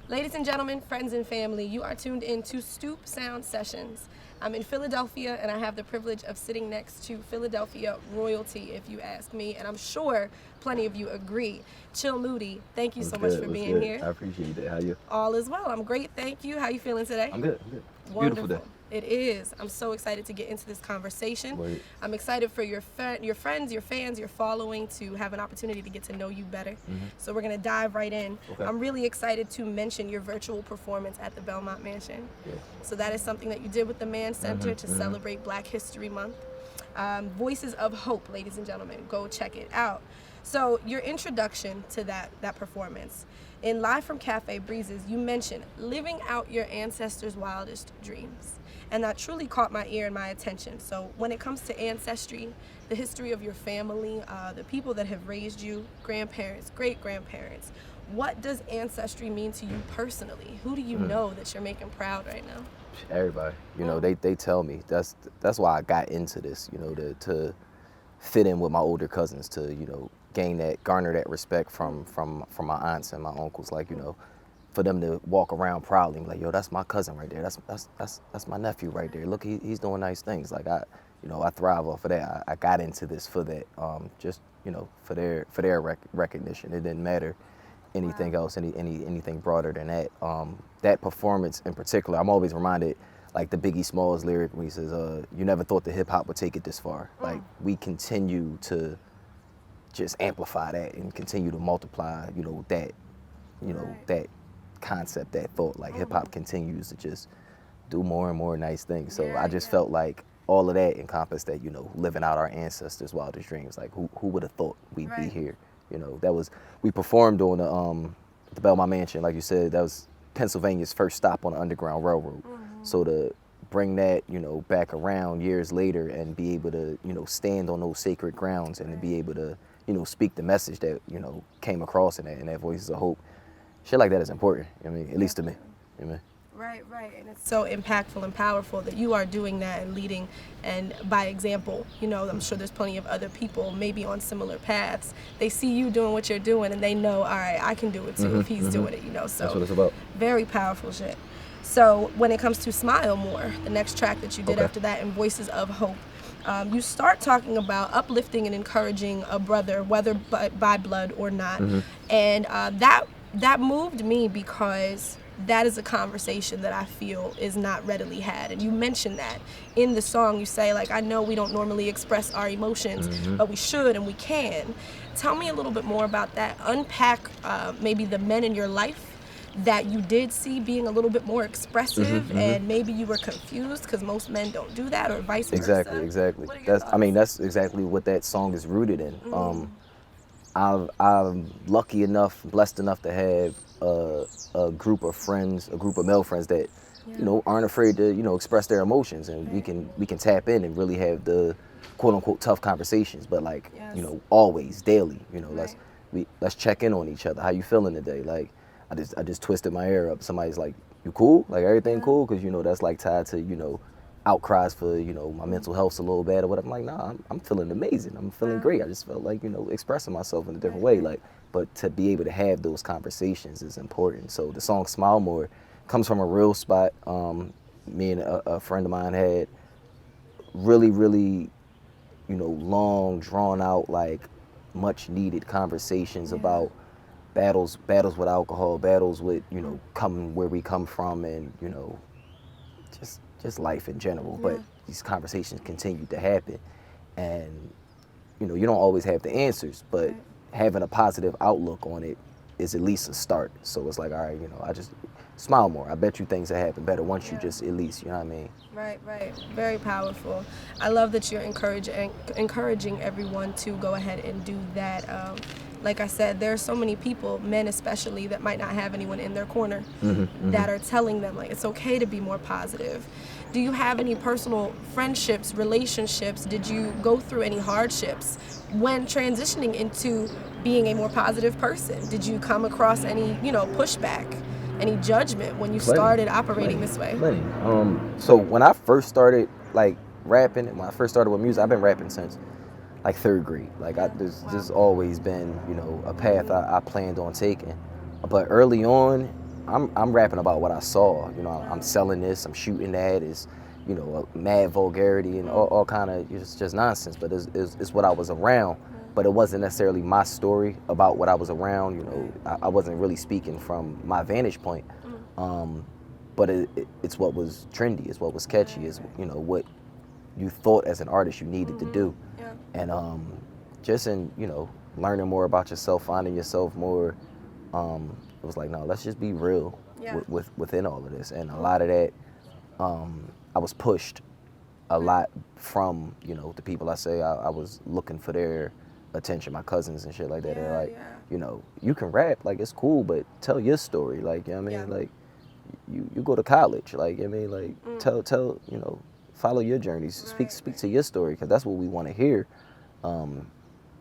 Ladies and gentlemen, friends and family, you are tuned in to Stoop Sounds Sessions. I'm in Philadelphia, and I have the privilege of sitting next to Philadelphia royalty, if you ask me, and I'm sure plenty of you agree. Chill Moody, thank you so much for being here. I appreciate it. How you? All is well. I'm great, thank you. How you feeling today? I'm good. It's a Wonderful. beautiful day. It is. I'm so excited to get into this conversation. Wait. I'm excited for your friends, your fans, your following to have an opportunity to get to know you better. So we're going to dive right in. Okay. I'm really excited to mention your virtual performance at the Belmont Mansion. Yeah. So that is something that you did with the Mann Center to celebrate Black History Month. Voices of Hope, ladies and gentlemen. Go check it out. So your introduction to that performance. In Live from Cafe Breezes, you mentioned living out your ancestors' wildest dreams. And that truly caught my ear and my attention. So when it comes to ancestry, the history of your family, the people that have raised you, grandparents, great-grandparents, what does ancestry mean to you personally? Who do you know that you're making proud right now? Everybody. They tell me. That's why I got into this, to fit in with my older cousins, to, garner that respect from my aunts and my uncles, for them to walk around proudly and be like, yo, that's my cousin right there. That's my nephew right there. Look, he's doing nice things. Like I thrive off of that. I got into this for that, for their recognition. It didn't matter anything else, anything broader than that. That performance in particular, I'm always reminded, like the Biggie Smalls lyric when he says, you never thought that hip hop would take it this far. Like we continue to just amplify that and continue to multiply, that concept, that thought. Like hip hop continues to just do more and more nice things. So I just felt like all of that encompassed that, living out our ancestors' wildest dreams. Like who would have thought we'd be here? We performed on the Belmont Mansion, like you said. That was Pennsylvania's first stop on the Underground Railroad. So to bring that, back around years later and be able to, stand on those sacred grounds and to be able to, speak the message that, came across in that Voices of Hope. Shit like that is important, at least to me. Right, and it's so impactful and powerful that you are doing that and leading, and by example, I'm sure there's plenty of other people maybe on similar paths. They see you doing what you're doing and they know, all right, I can do it too if he's doing it, so that's what it's about. Very powerful shit. So when it comes to Smile More, the next track that you did after that, in Voices of Hope, you start talking about uplifting and encouraging a brother, whether by blood or not. And that moved me because that is a conversation that I feel is not readily had. And you mentioned that in the song. You say, I know we don't normally express our emotions, but we should and we can. Tell me a little bit more about that. Unpack maybe the men in your life that you did see being a little bit more expressive, and maybe you were confused because most men don't do that, or vice versa. Exactly. That's exactly what that song is rooted in. I'm lucky enough, blessed enough to have a group of friends, a group of male friends that, aren't afraid to, express their emotions, and we can tap in and really have the quote unquote tough conversations, but always daily, let's check in on each other. How you feeling today? Like I just twisted my hair up. Somebody's like, you cool? Like everything cool? Because that's tied to outcries for my mental health's a little bad or whatever. I'm like, nah, I'm feeling amazing. I'm feeling great. I just felt like expressing myself in a different way. But to be able to have those conversations is important. So the song Smile More comes from a real spot. Me and a friend of mine had really, really, long, drawn out, much needed conversations about battles with alcohol, battles with, coming where we come from, and, just life in general. But these conversations continue to happen, and, you don't always have the answers, but having a positive outlook on it is at least a start. So it's like, all right, I just smile more. I bet you things will happen better once you just at least, you know what I mean? Right. Very powerful. I love that you're encouraging everyone to go ahead and do that. Like I said, there are so many people, men especially, that might not have anyone in their corner that are telling them, it's okay to be more positive. Do you have any personal friendships, relationships? Did you go through any hardships when transitioning into being a more positive person? Did you come across any, pushback, any judgment when you started operating this way? Plenty. So when I first started, rapping, when I first started with music, I've been rapping since third grade. There's always been, a path I planned on taking. But early on, I'm rapping about what I saw. You know, I'm selling this, I'm shooting that. It's, you know, mad vulgarity and all kind of just nonsense. But it's what I was around. But it wasn't necessarily my story about what I was around. You know, I wasn't really speaking from my vantage point. But it's what was trendy. It's what was catchy. It's, you know, what you thought as an artist you needed to do. Yeah. And just in, you know, learning more about yourself, finding yourself more, it was like, no, let's just be real within all of this. And a lot of that, I was pushed a lot from, you know, the people I say I was looking for their attention, my cousins and shit like that. They're like, you know, you can rap, like, it's cool, but tell your story. Like, you know what I mean? Like, you go to college, like, I mean, like, tell, you know, follow your journeys, speak to your story, because that's what we want to hear.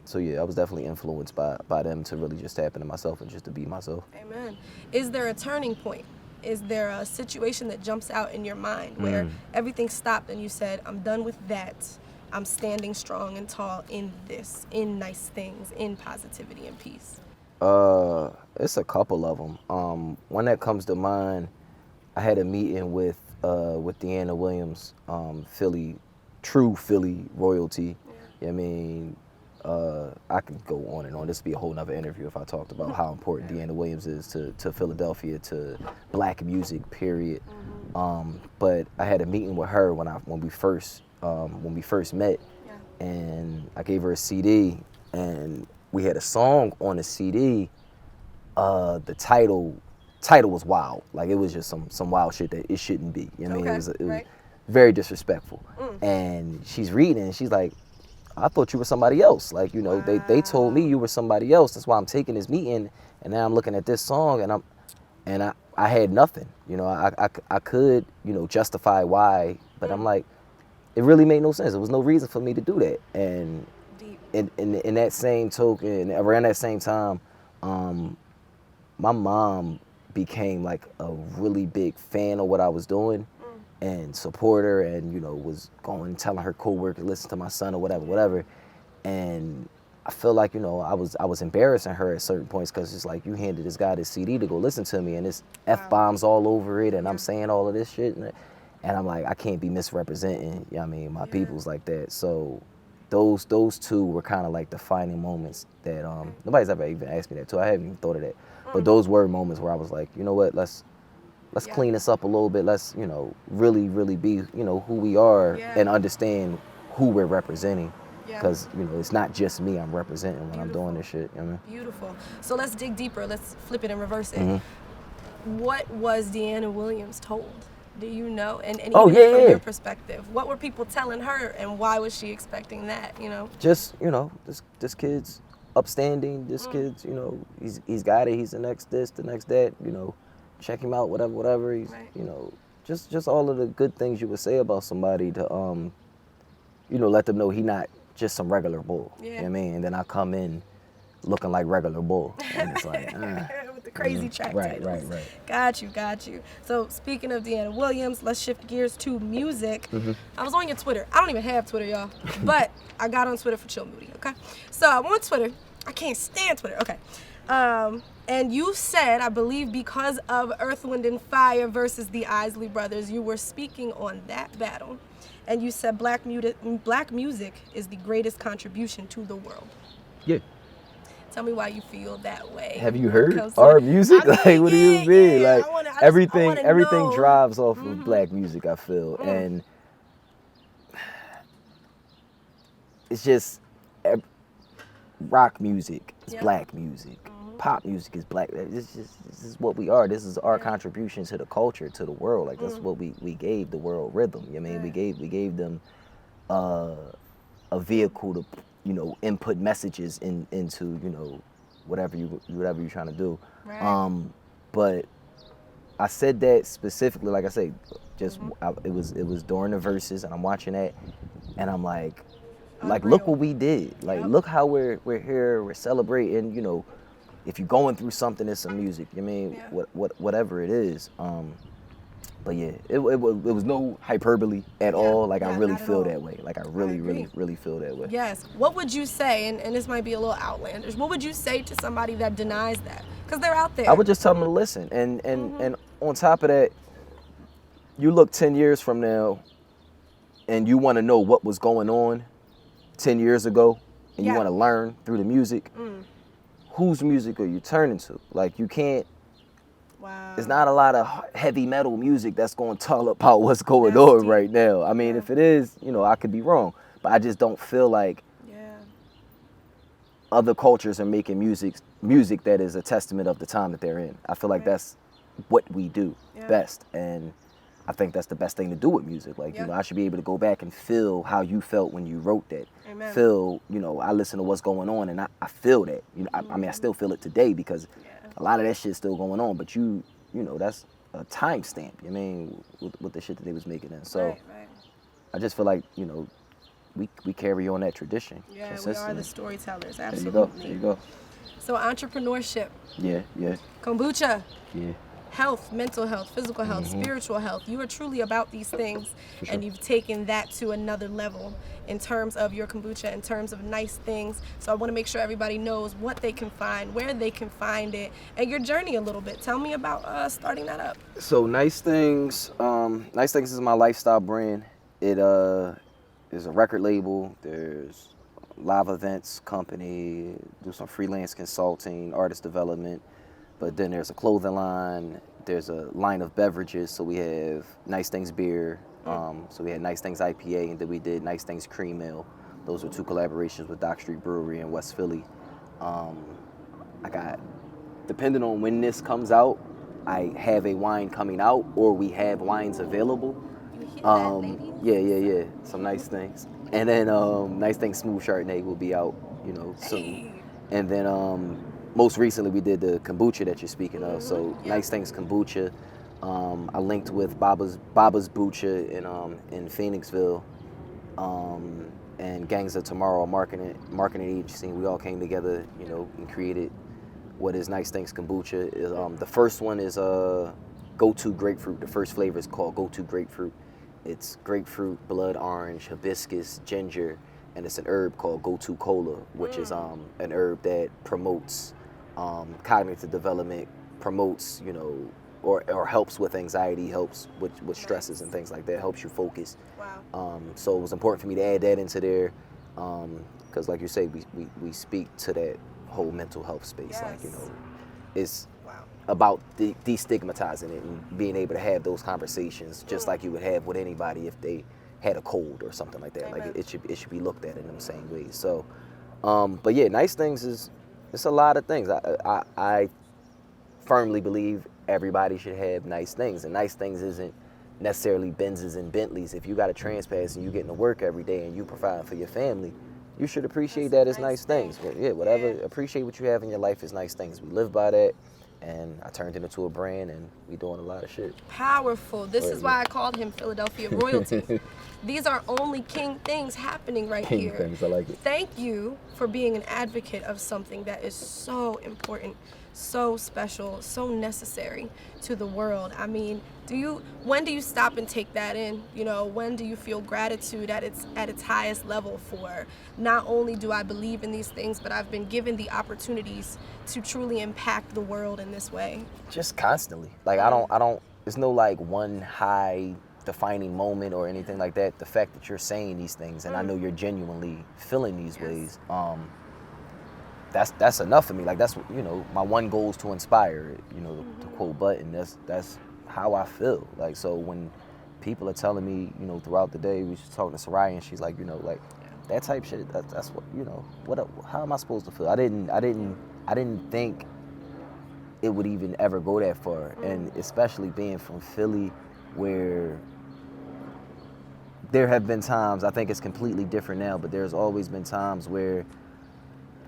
So yeah, I was definitely influenced by them to really just tap into myself and just to be myself. Amen. Is there a turning point? Is there a situation that jumps out in your mind where everything stopped and you said, I'm done with that. I'm standing strong and tall in this, in nice things, in positivity and peace? It's a couple of them. One that comes to mind, I had a meeting with Deanna Williams, true Philly royalty. I mean, I could go on and on. This would be a whole nother interview if I talked about how important Deanna Williams is to Philadelphia, to black music, period. But I had a meeting with her when we first met, and I gave her a CD, and we had a song on the CD. The title was wild. Like, it was just some wild shit that it shouldn't be. You know what I mean? It was very disrespectful. And she's reading and she's like, I thought you were somebody else. Like, you know, they told me you were somebody else. That's why I'm taking this meeting, and now I'm looking at this song, and I had nothing. You know, I could, you know, justify why, but I'm like, it really made no sense. There was no reason for me to do that. And in that same token, around that same time, my mom became like a really big fan of what I was doing and supporter, and, you know, was going telling her coworkers, listen to my son or whatever. And I feel like, you know, I was embarrassing her at certain points, because it's like, you handed this guy this CD to go listen to me, and it's F-bombs all over it, and I'm saying all of this shit, and I'm like, I can't be misrepresenting, you know what I mean, my peoples like that. So those two were kind of like defining moments that nobody's ever even asked me that too. I haven't even thought of that. But those were moments where I was like, you know what, let's clean this up a little bit. Let's, you know, really be, you know, who we are and understand who we're representing. Because, you know, it's not just me I'm representing when I'm doing this shit. You know what I mean? Beautiful. So let's dig deeper. Let's flip it and reverse it. What was Deanna Williams told? Do you know? And even from your perspective, what were people telling her, and why was she expecting that, you know? Just, you know, this kid's upstanding. This kid's, you know, he's got it. He's the next this, the next that, you know. Check him out, whatever. He's, you know, just all of the good things you would say about somebody to, you know, let them know he not just some regular bull. You know what I mean? And then I come in looking like regular bull. And it's like, with the crazy track titles. Right. Got you. So speaking of Deanna Williams, let's shift gears to music. I was on your Twitter. I don't even have Twitter, y'all. But I got on Twitter for Chill Moody, okay? So I'm on Twitter. I can't stand Twitter, okay. And you said, I believe because of Earth, Wind, and Fire versus the Isley Brothers, you were speaking on that battle. And you said black music is the greatest contribution to the world. Yeah. Tell me why you feel that way. Have you heard our music? Like, what do you mean? Like, everything drives off of black music, I feel. And it's just rock music is black music. Pop music is black. This is what we are. This is our contribution to the culture, to the world. Like, that's what we gave the world rhythm. You know what I mean? We gave them a vehicle to, you know, input messages into, you know, whatever you're trying to do. But I said that specifically, like I say, just it was during the verses, and I'm watching that, and I'm like, look what we did. Like, look how we're here, we're celebrating, you know. If you're going through something, it's some music. I mean, whatever it is. But yeah, it was no hyperbole at all. Like, I really not at feel all. that way. Like, I really, agree. really feel that way. Yes. What would you say, and this might be a little outlandish, what would you say to somebody that denies that? Because they're out there. I would just tell them to listen. And on top of that, you look 10 years from now and you want to know what was going on 10 years ago and you want to learn through the music, whose music are you turning to? Like, you can't, there's not a lot of heavy metal music that's going to tell about what's going on right now. I mean, if it is, I could be wrong, but I just don't feel like other cultures are making music that is a testament of the time that they're in. I feel like that's what we do best, and I think that's the best thing to do with music. Like, I should be able to go back and feel how you felt when you wrote that. Amen. Feel, I listen to what's going on, and I feel that. I mean, I still feel it today because a lot of that shit's still going on, but that's a timestamp, I mean, with the shit that they was making then. So I just feel like, we carry on that tradition. Yeah, we are the storytellers, absolutely. There you go. So entrepreneurship. Yeah. Kombucha. Yeah. Health, mental health, physical health, spiritual health. You are truly about these things, and you've taken that to another level in terms of your kombucha, in terms of nice things. So I want to make sure everybody knows what they can find, where they can find it, and your journey a little bit. Tell me about starting that up. So Nice Things is my lifestyle brand. It is a record label. There's live events company, do some freelance consulting, artist development. But then there's a clothing line, there's a line of beverages. So we have Nice Things Beer, so we had Nice Things IPA, and then we did Nice Things Cream Ale. Those were 2 collaborations with Dock Street Brewery in West Philly. Depending on when this comes out, I have a wine coming out, or we have wines available. You hear that, ladies? Yeah, some Nice Things. And then Nice Things Smooth Chardonnay will be out, soon. And then most recently, we did the kombucha that you're speaking of. So Nice Things Kombucha. I linked with Baba's Bucha in Phoenixville, and Gangs of Tomorrow marketing agency. We all came together, and created what is Nice Things Kombucha. The first one is Go-To Grapefruit. The first flavor is called Go-To Grapefruit. It's grapefruit, blood orange, hibiscus, ginger, and it's an herb called Go-To Cola, which is an herb that promotes cognitive development, promotes, or helps with anxiety, helps with stresses and things like that, helps you focus. Wow. So it was important for me to add that into there, because like you say, we speak to that whole mental health space. Yes. Like, it's about destigmatizing it and being able to have those conversations just like you would have with anybody if they had a cold or something like that. Amen. Like, it should be looked at in them same ways. So, but yeah, Nice Things it's a lot of things. I firmly believe everybody should have nice things, and nice things isn't necessarily Benzes and Bentleys. If you got a trans pass and you getting to work every day and you provide for your family, you should appreciate that as nice things. But yeah, whatever. Appreciate what you have in your life as nice things. We live by that. And I turned it into a brand, and we doing a lot of shit. Powerful. This is why I called him Philadelphia royalty. These are only king things happening right here. King things, I like it. Thank you for being an advocate of something that is so important, so special, so necessary to the world. I mean, when do you stop and take that in? When do you feel gratitude at its highest level for not only do I believe in these things, but I've been given the opportunities to truly impact the world in this way? Just constantly. Like, I don't, there's no like one high defining moment or anything like that. The fact that you're saying these things and I know you're genuinely feeling these ways, that's enough for me. Like, that's, my one goal is to inspire, to quote Button. That's how I feel. Like, so when people are telling me, throughout the day, we was talking to Soraya and she's like, like that type shit, that's what, how am I supposed to feel? I didn't think it would even ever go that far. And especially being from Philly, where there have been times, I think it's completely different now, but there's always been times where,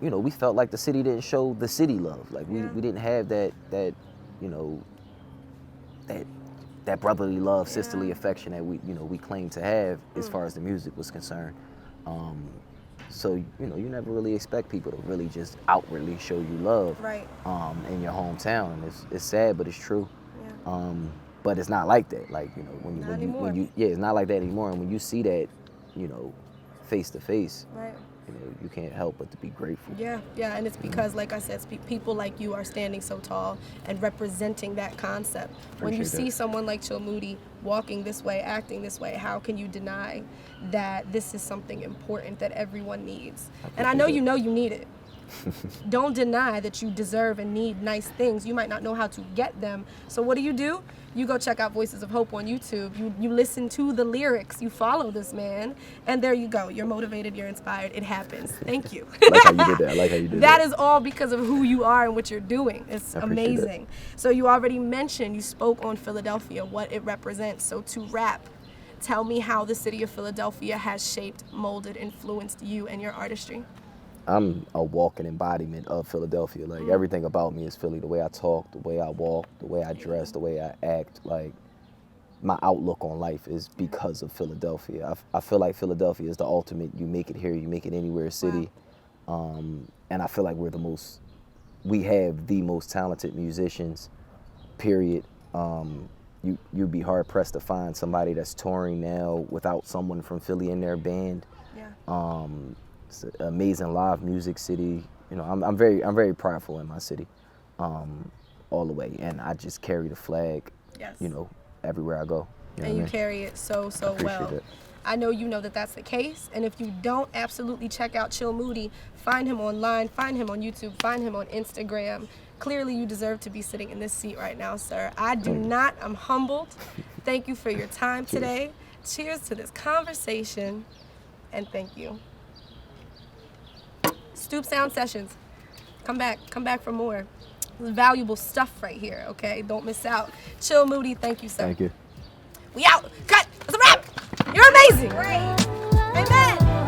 we felt like the city didn't show the city love. Like, we didn't have that brotherly love, sisterly affection that we claim to have as far as the music was concerned. So, you never really expect people to really just outwardly show you love in your hometown. It's sad, but it's true. But it's not like that. Like, you know, when you it's not like that anymore. And when you see that, you know, face to face, right, you know, you can't help but to be grateful. Yeah, and it's because, like I said, people like you are standing so tall and representing that concept. When you see someone like Chill Moody walking this way, acting this way, how can you deny that this is something important that everyone needs? And I know you need it. Don't deny that you deserve and need nice things. You might not know how to get them. So what do? You go check out Voices of Hope on YouTube. You listen to the lyrics. You follow this man. And there you go. You're motivated. You're inspired. It happens. Thank you. I like how you did that. I like how you did that. That is all because of who you are and what you're doing. It's amazing. That. So you already mentioned, you spoke on Philadelphia, what it represents. So to wrap, tell me how the city of Philadelphia has shaped, molded, influenced you and your artistry. I'm a walking embodiment of Philadelphia. Like, everything about me is Philly. The way I talk, the way I walk, the way I dress, the way I act. Like, my outlook on life is because of Philadelphia. I feel like Philadelphia is the ultimate, you make it here, you make it anywhere city. Wow. And I feel like we have the most talented musicians, period. You'd be hard pressed to find somebody that's touring now without someone from Philly in their band. Yeah. It's an amazing live music city. You know, I'm very prideful in my city, all the way, and I just carry the flag. Yes. You know, everywhere I go. And you carry it so well. It. I know you know that that's the case, and if you don't, absolutely check out Chill Moody. Find him online, find him on YouTube, find him on Instagram. Clearly, you deserve to be sitting in this seat right now, sir. I do not. I'm humbled. Thank you for your time today. Cheers to this conversation, and thank you. Stoop Sounds Sessions. Come back for more. This is valuable stuff right here, okay? Don't miss out. Chill Moody, thank you, sir. Thank you. We out. Cut. That's a wrap. You're amazing. Great. Amen.